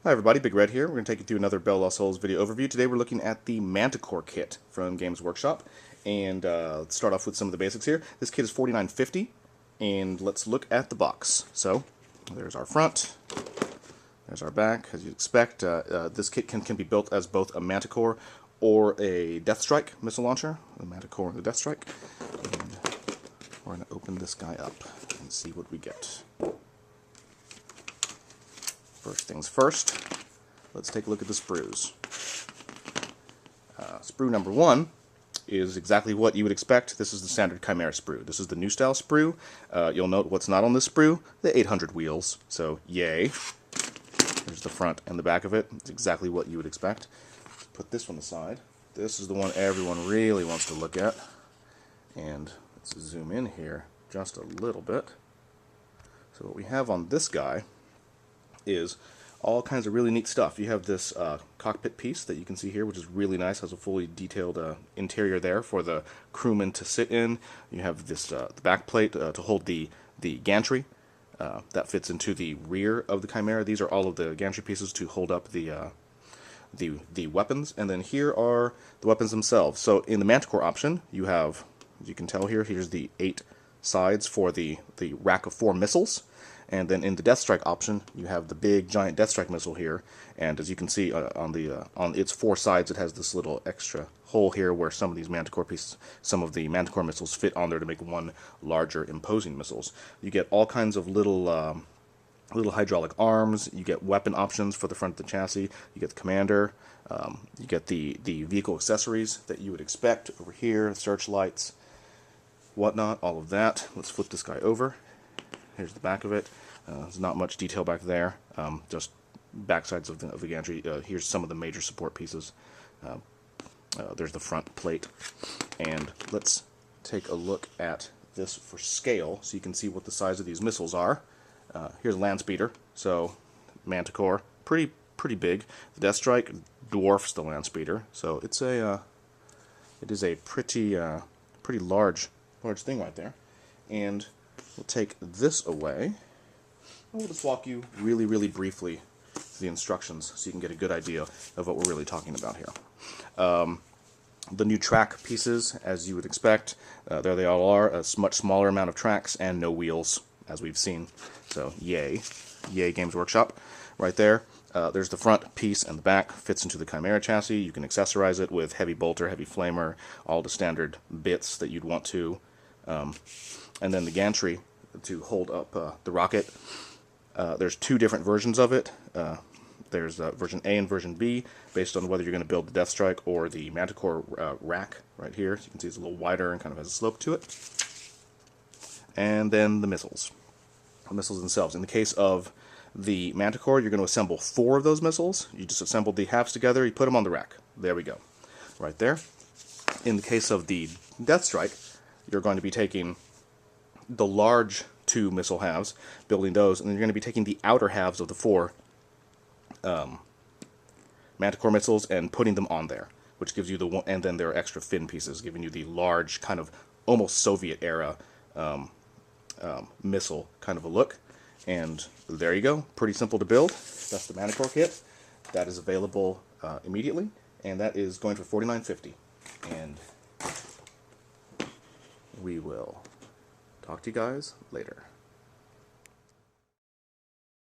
Hi everybody, Big Red here. We're going to take you through another BoLS video overview. Today we're looking at the Manticore kit from Games Workshop. And let's start off with some of the basics here. This kit is $49.50, and let's look at the box. So, there's our front, there's our back. As you'd expect, this kit can be built as both a Manticore or a Deathstrike missile launcher. The Manticore and the Deathstrike. And we're going to open this guy up and see what we get. First things first, let's take a look at the sprues. Sprue number 1 is exactly what you would expect. This is the standard Chimera sprue. This is the new style sprue. You'll note what's not on this sprue, the 800 wheels, so yay. There's the front and the back of it. It's exactly what you would expect. Let's put this one aside. This is the one everyone really wants to look at. And let's zoom in here just a little bit. So what we have on this guy is all kinds of really neat stuff. You have this cockpit piece that you can see here, which is really nice. Has a fully detailed interior there for the crewman to sit in. You have this the back plate to hold the gantry that fits into the rear of the Chimera. These are all of the gantry pieces to hold up the weapons. And then here are the weapons themselves. So in the Manticore option, you have, as you can tell here, here's the 8 sides for the rack of 4 missiles. And then in the Deathstrike option, you have the big giant Deathstrike missile here, and as you can see on its 4 sides, it has this little extra hole here where some of these Manticore pieces, some of the Manticore missiles fit on there to make one larger, imposing missiles. You get all kinds of little hydraulic arms. You get weapon options for the front of the chassis. You get the commander. You get the vehicle accessories that you would expect over here, searchlights, whatnot, all of that. Let's flip this guy over. Here's the back of it. There's not much detail back there, just backsides of the gantry. Here's some of the major support pieces. There's the front plate. And let's take a look at this for scale so you can see what the size of these missiles are. Here's a land speeder, so Manticore, pretty big. The Deathstrike dwarfs the land speeder, so it is a pretty large thing right there. And we'll take this away, and we'll just walk you really briefly through the instructions so you can get a good idea of what we're really talking about here. The new track pieces, as you would expect, there they all are, a much smaller amount of tracks and no wheels, as we've seen. So, yay. Yay, Games Workshop. Right there. There's the front piece and the back, fits into the Chimera chassis. You can accessorize it with heavy bolter, heavy flamer, all the standard bits that you'd want to. And then the gantry to hold up the rocket. There's 2 different versions of it. There's version A and version B, based on whether you're going to build the Deathstrike or the Manticore rack right here. So you can see it's a little wider and kind of has a slope to it. And then the missiles. The missiles themselves. In the case of the Manticore, you're going to assemble 4 of those missiles. You just assemble the halves together, you put them on the rack. There we go. Right there. In the case of the Deathstrike, you're going to be taking the large 2 missile halves, building those, and then you're going to be taking the outer halves of the 4 Manticore missiles and putting them on there, which gives you the one, and then there are extra fin pieces, giving you the large, kind of almost Soviet era missile kind of a look. And there you go. Pretty simple to build. That's the Manticore kit. That is available immediately, and that is going for $49.50. And we will talk to you guys later.